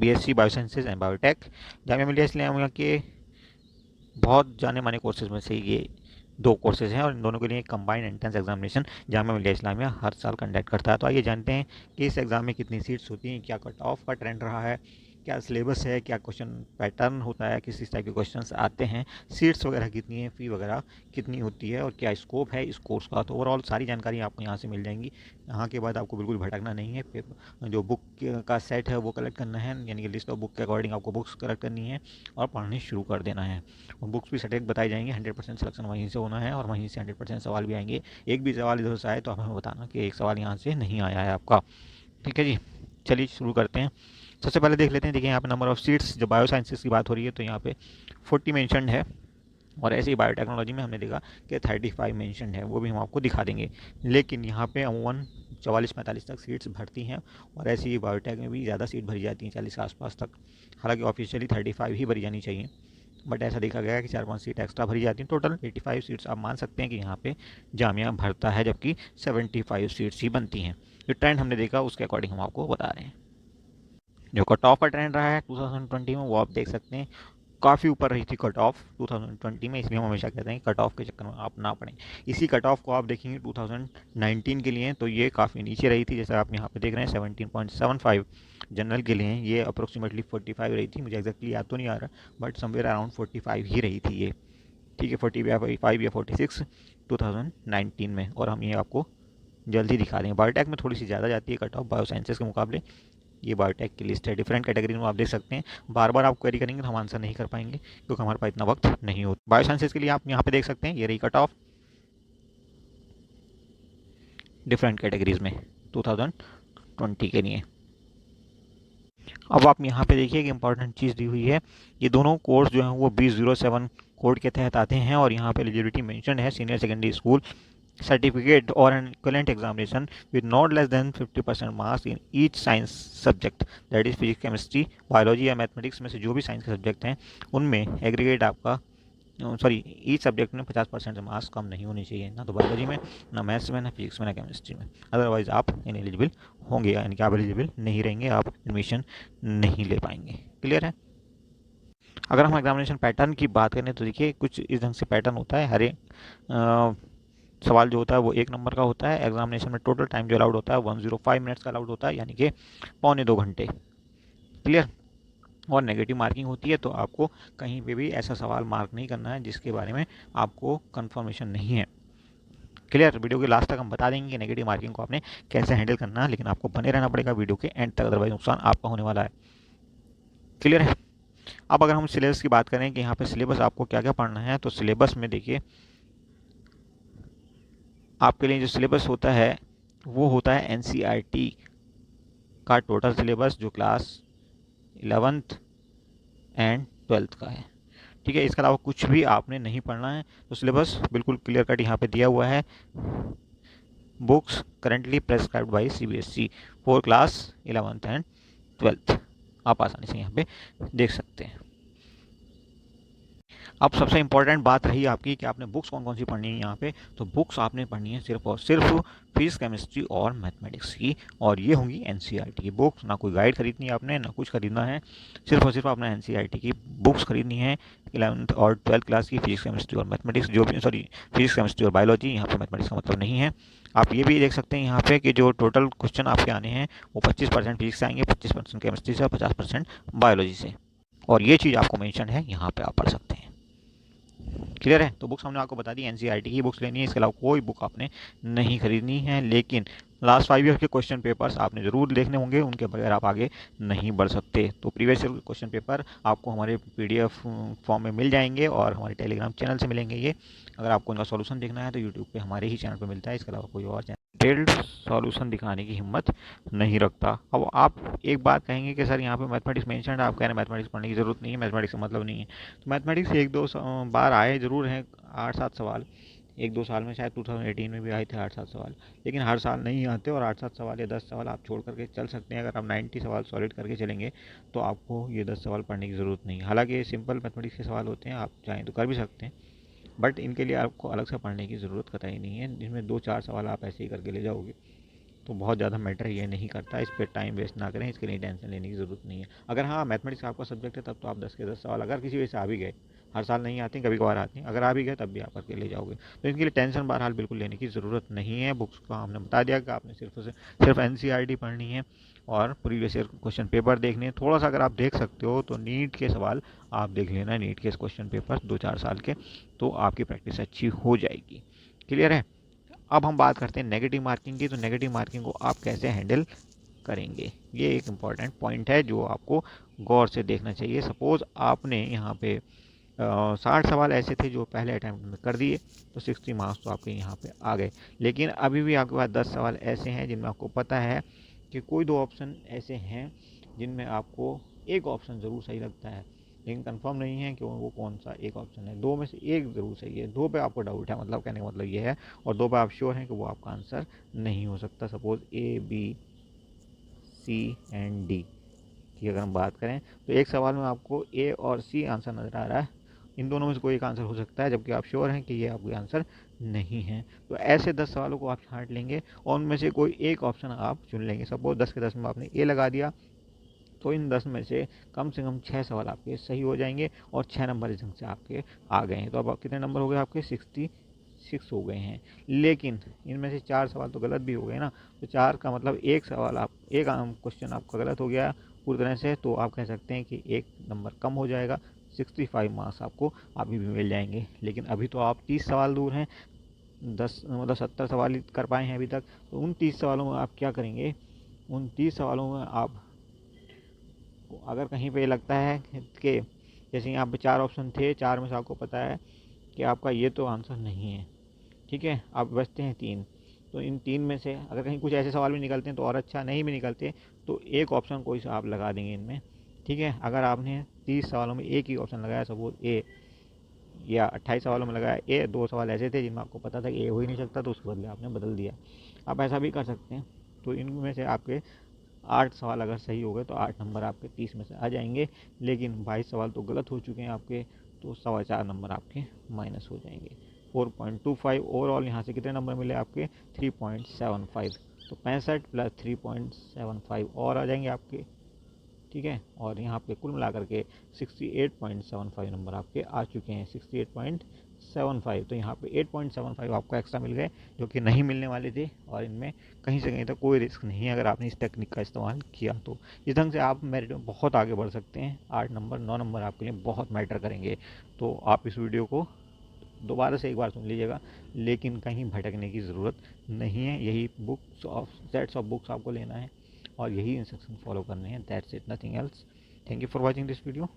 BSc biosciences and biotech Jamia Millia Islamia के बहुत जाने माने कोर्सेज में से ये दो कोर्सेज हैं और इन दोनों के लिए combined entrance examination Jamia Millia Islamia हर साल कंडक्ट करता है। तो आइए जानते हैं कि इस एग्ज़ाम में कितनी सीट्स होती हैं, क्या कट ऑफ का ट्रेंड रहा है, क्या सिलेबस है, क्या क्वेश्चन पैटर्न होता है, किस टाइप के क्वेश्चंस आते हैं, सीट्स वगैरह कितनी है, फ़ी वगैरह कितनी होती है और क्या स्कोप है इस कोर्स का। तो ओवरऑल सारी जानकारी आपको यहाँ से मिल जाएंगी। यहाँ के बाद आपको बिल्कुल भटकना नहीं है। जो बुक का सेट है वो कलेक्ट करना है, यानी कि लिस्ट ऑफ बुक के अकॉर्डिंग आपको बुक्स कलेक्ट करनी है और पढ़नी शुरू कर देना है। और बुक्स भी सटीक बताई जाएंगी, 100% सिलेक्शन वहीं से होना है और वहीं से 100% सवाल भी आएंगे। एक भी सवाल इधर से आए तो आप हमें बताना कि एक सवाल यहाँ से नहीं आया है आपका। ठीक है जी, चलिए शुरू करते हैं। सबसे पहले देख लेते हैं। देखिए यहाँ पे नंबर ऑफ सीट्स, जब बायो साइंसेस की बात हो रही है तो यहाँ पे 40 मेंशनड है और ऐसे ही बायोटेक्नोलॉजी में हमने देखा कि 35 मेंशनड है, वो भी हम आपको दिखा देंगे। लेकिन यहाँ पे अमूमन 44-45 तक सीट्स भरती हैं और ऐसे ही बायोटेक में भी ज़्यादा सीट भरी जाती हैं, 40 के आसपास तक। हालांकि ऑफिशियली 35 ही भरी जानी चाहिए, बट ऐसा देखा गया है कि 4-5 सीट एक्स्ट्रा भरी जाती हैं। टोटल 85 सीट्स आप मान सकते हैं कि यहाँ पे जामिया भरता है, जबकि 75 सीट्स ही बनती हैं। जो ट्रेंड हमने देखा उसके अकॉर्डिंग हम आपको बता रहे हैं। जो कट ऑफ का ट्रेंड रहा है 2020 में वो आप देख सकते हैं, काफ़ी ऊपर रही थी कट ऑफ 2020 में। इसलिए हम हमेशा कहते हैं कि कट ऑफ के चक्कर में आप ना पड़ें। इसी कट ऑफ को आप देखेंगे 2019 के लिए तो ये काफ़ी नीचे रही थी, जैसे आप यहाँ पे देख रहे हैं 17.75 जनरल के लिए। ये अप्रोक्सीमेटली 45 रही थी, मुझे एग्जैक्टली याद तो नहीं आ रहा, बट समवेयर अराउंड 45 ही रही थी ये। ठीक है, 45 या 46 2019 में। और हम ये आपको जल्दी दिखा देंगे। बायोटेक में थोड़ी सी ज़्यादा जाती है कट ऑफ बायो साइंसेस के मुकाबले। ये बायोटेक की लिस्ट है, डिफरेंट कैटेगरी में आप देख सकते हैं। बार बार आप क्वेरी करेंगे तो हम आंसर नहीं कर पाएंगे क्योंकि हमारे पास इतना वक्त नहीं होता। बायो साइंसेज के लिए आप यहाँ पे देख सकते हैं, ये रही कट ऑफ डिफरेंट कैटेगरीज में 2020 के लिए। अब आप यहाँ पे देखिए कि इंपॉर्टेंट चीज़ दी हुई है, ये दोनों कोर्स जो हैं वो 2007 कोड के तहत आते हैं और यहाँ पे एलिजिबिलिटी मेंशन है senior secondary school certificate or an equivalent examination with not less than 50% marks in each science subject, that is physics, chemistry, biology या मैथमेटिक्स में से जो भी साइंस के सब्जेक्ट हैं उनमें एग्रीगेट आपका ईच सब्जेक्ट में 50% से मार्क्स कम नहीं होने चाहिए, ना तो बायोलॉजी में, ना मैथ्स में, ना फिजिक्स में, ना केमिस्ट्री में। अदरवाइज आप इनएलिजिबल होंगे, यानी कि आप एलिजिबल नहीं रहेंगे, आप एडमिशन नहीं ले पाएंगे। क्लियर है। अगर हम एग्जामिनेशन पैटर्न की बात करें तो देखिए कुछ इस ढंग से पैटर्न होता है। हर एक सवाल जो होता है वो 1 नंबर का होता है। एग्जामिनेशन में टोटल टाइम जो अलाउड होता है 105 मिनट्स का अलाउड होता है, यानी कि 1.25 घंटे। क्लियर। और नेगेटिव मार्किंग होती है, तो आपको कहीं पे भी ऐसा सवाल मार्क नहीं करना है जिसके बारे में आपको कंफर्मेशन नहीं है। क्लियर। वीडियो के लास्ट तक हम बता देंगे कि नेगेटिव मार्किंग को आपने कैसे हैंडल करना है, लेकिन आपको बने रहना पड़ेगा वीडियो के एंड तक, अदरवाइज नुकसान आपका होने वाला है। क्लियर है। अब अगर हम सिलेबस की बात करें कि यहाँ पे सिलेबस आपको क्या क्या पढ़ना है, तो सिलेबस में देखिए आपके लिए जो सिलेबस होता है वो होता है एनसीईआरटी का टोटल सिलेबस, जो क्लास 11th एंड 12th का है। ठीक है, इसके अलावा कुछ भी आपने नहीं पढ़ना है। तो सिलेबस बिल्कुल क्लियर कट यहाँ पे दिया हुआ है। Books currently prescribed by CBSE for class 11th and 12th, आप आसानी से यहाँ पे देख सकते हैं। अब सबसे इंपॉर्टेंट बात रही आपकी कि आपने बुक्स कौन कौन सी पढ़नी है यहाँ पे। तो बुक्स आपने पढ़नी है सिर्फ और सिर्फ फिजिक्स, केमिस्ट्री और मैथमेटिक्स की, और ये होंगी एनसीईआरटी की बुक्स। ना कोई गाइड खरीदनी है आपने, ना कुछ खरीदना है, सिर्फ और सिर्फ आपने एनसीईआरटी की बुक्स खरीदनी है। 11th और 12th क्लास की फिजिक्स, केमिस्ट्री और मैथमेटिक्स, जो भी सॉरी फिजिक्स, केमिस्ट्री और बायोलॉजी, यहाँ पे मैथमेटिक्स का मतलब नहीं है। आप ये भी देख सकते हैं यहाँ पे कि जो टोटल क्वेश्चन आपके आने हैं वो 25% फिजिक्स से आएंगे, 25% केमिस्ट्री से और 50% बायोलॉजी से। और ये चीज़ आपको मेंशन है, यहाँ पे आप पढ़ सकते हैं। क्लियर है। तो बुक्स हमने आपको बता दी, एनसीईआरटी की बुक्स लेनी है, इसके अलावा कोई बुक आपने नहीं खरीदनी है। लेकिन लास्ट 5 ईयर के क्वेश्चन पेपर्स आपने ज़रूर देखने होंगे, उनके बगैर आप आगे नहीं बढ़ सकते। तो प्रीवियस ईयर के क्वेश्चन पेपर आपको हमारे पीडीएफ फॉर्म में मिल जाएंगे और हमारे टेलीग्राम चैनल से मिलेंगे ये। अगर आपको इनका सॉल्यूशन देखना है तो यूट्यूब पे हमारे ही चैनल पे मिलता है, इसके अलावा कोई और चैनल डिटेल्ड सॉल्यूशन दिखाने की हिम्मत नहीं रखता। अब आप एक बात कहेंगे कि सर यहाँ पे मैथमेटिक्स मेंशन है, आप कह रहे हैं मैथमेटिक्स पढ़ने की ज़रूरत नहीं है, मैथमेटिक्स का मतलब नहीं है। तो मैथमेटिक्स एक दो बार आए ज़रूर हैं 8-7 सवाल, 1-2 साल में, शायद 2018 में भी आए थे 8-7 सवाल, लेकिन हर साल नहीं आते। और 8-7 सवाल या 10 सवाल आप छोड़ करके चल सकते हैं। अगर आप 90 सवाल सॉलिड करके चलेंगे तो आपको ये 10 सवाल पढ़ने की ज़रूरत नहीं है। हालांकि ये सिंपल मैथमेटिक्स के सवाल होते हैं, आप चाहें तो कर भी सकते हैं, बट इनके लिए आपको अलग से पढ़ने की ज़रूरत कतई नहीं है। जिसमें 2-4 सवाल आप ऐसे ही करके ले जाओगे तो बहुत ज़्यादा मैटर ये नहीं करता, इस पर टाइम वेस्ट ना करें, इसके लिए टेंशन लेने की ज़रूरत नहीं है। अगर हाँ मैथमेटिक्स आपका सब्जेक्ट है तब तो आप 10 के 10 सवाल अगर किसी वजह से आ भी गए, हर साल नहीं आती, कभी कभार आती हैं, अगर आ भी गए तब भी आप करके ले जाओगे। तो इनके लिए टेंशन बहरहाल बिल्कुल लेने की ज़रूरत नहीं है। बुक्स का हमने बता दिया कि आपने सिर्फ एनसीईआरटी पढ़नी है और प्रीवियस ईयर क्वेश्चन पेपर देखने हैं। थोड़ा सा अगर आप देख सकते हो तो नीट के सवाल आप देख लेना, नीट के क्वेश्चन पेपर 2-4 साल के, तो आपकी प्रैक्टिस अच्छी हो जाएगी। क्लियर है। अब हम बात करते हैं नेगेटिव मार्किंग की। तो नेगेटिव मार्किंग को आप कैसे हैंडल करेंगे, ये एक इम्पॉर्टेंट पॉइंट है जो आपको गौर से देखना चाहिए। सपोज आपने यहाँ पे 60 सवाल ऐसे थे जो पहले अटैम्प्ट में कर दिए, तो 60 मार्क्स तो आपके यहाँ पे आ गए। लेकिन अभी भी आपके पास 10 सवाल ऐसे हैं जिनमें आपको पता है कि कोई 2 ऑप्शन ऐसे हैं जिनमें आपको एक ऑप्शन ज़रूर सही लगता है, लेकिन कंफर्म नहीं है कि वो कौन सा एक ऑप्शन है। 2 में से एक ज़रूर सही है, 2 पे आपको डाउट है, मतलब कहने का मतलब ये है, और 2 पे आप श्योर हैं कि वो आपका आंसर नहीं हो सकता। Suppose A B C and D की अगर हम बात करें, तो एक सवाल में आपको ए और सी आंसर नज़र आ रहा है, इन दोनों में से कोई एक आंसर हो सकता है, जबकि आप श्योर हैं कि ये आपका आंसर नहीं है। तो ऐसे 10 सवालों को आप छांट लेंगे और उनमें से कोई एक ऑप्शन आप चुन लेंगे। सपोज 10 के 10 में आपने ए लगा दिया, तो इन 10 में से कम 6 सवाल आपके सही हो जाएंगे और 6 नंबर इस ढंग से आपके आ गए हैं। तो अब कितने नंबर हो गए आपके? 66 हो गए हैं। लेकिन इनमें से 4 सवाल तो गलत भी हो गए ना, तो 4 का मतलब एक सवाल आप एक क्वेश्चन आपका गलत हो गया पूरी तरह से, तो आप कह सकते हैं कि एक नंबर कम हो जाएगा, 65 मार्क्स आपको अभी भी मिल जाएंगे। लेकिन अभी तो आप 30 सवाल दूर हैं, 10 मतलब 70 सवाल ही कर पाए हैं अभी तक। तो उन 30 सवालों में आप क्या करेंगे? उन 30 सवालों में आप अगर कहीं पे लगता है कि जैसे यहाँ पे 4 ऑप्शन थे, 4 में से आपको पता है कि आपका ये तो आंसर नहीं है, ठीक है, आप बचते हैं 3, तो इन 3 में से अगर कहीं कुछ ऐसे सवाल भी निकलते हैं तो और अच्छा, नहीं भी निकलते तो एक ऑप्शन कोई सा आप लगा देंगे इनमें, ठीक है। अगर आपने 30 सवालों में एक ही ऑप्शन लगाया, सपोज ए, या 28 सवालों में लगाया ए, 2 सवाल ऐसे थे जिनमें आपको पता था कि ए हो ही नहीं सकता, तो उसके बदले आपने बदल दिया। आप ऐसा भी कर सकते हैं। तो इनमें से आपके 8 सवाल अगर सही हो गए तो 8 नंबर आपके 30 में से आ जाएंगे। लेकिन 22 सवाल तो गलत हो चुके हैं आपके, तो 4.25 नंबर आपके माइनस हो जाएंगे। 4.25 ओवरऑल यहाँ से कितने नंबर मिले आपके? 3.75। तो 65 प्लस 3.75 और आ जाएंगे आपके, ठीक है। और यहाँ पे कुल मिलाकर के 68.75 नंबर आपके आ चुके हैं, 68.75। तो यहाँ पे 8.75 आपको एक्स्ट्रा मिल गए जो कि नहीं मिलने वाले थे, और इनमें कहीं से कहीं तक कोई रिस्क नहीं है अगर आपने इस टेक्निक का इस्तेमाल किया तो। इस ढंग से आप मेरिट में बहुत आगे बढ़ सकते हैं। 8 नंबर 9 नंबर आपके लिए बहुत मैटर करेंगे। तो आप इस वीडियो को दोबारा से एक बार सुन लीजिएगा, लेकिन कहीं भटकने की ज़रूरत नहीं है। यही books of sets of books आपको लेना है और यही इंस्ट्रक्शन फॉलो करने हैं, that's it, nothing else. Thank you for watching this video.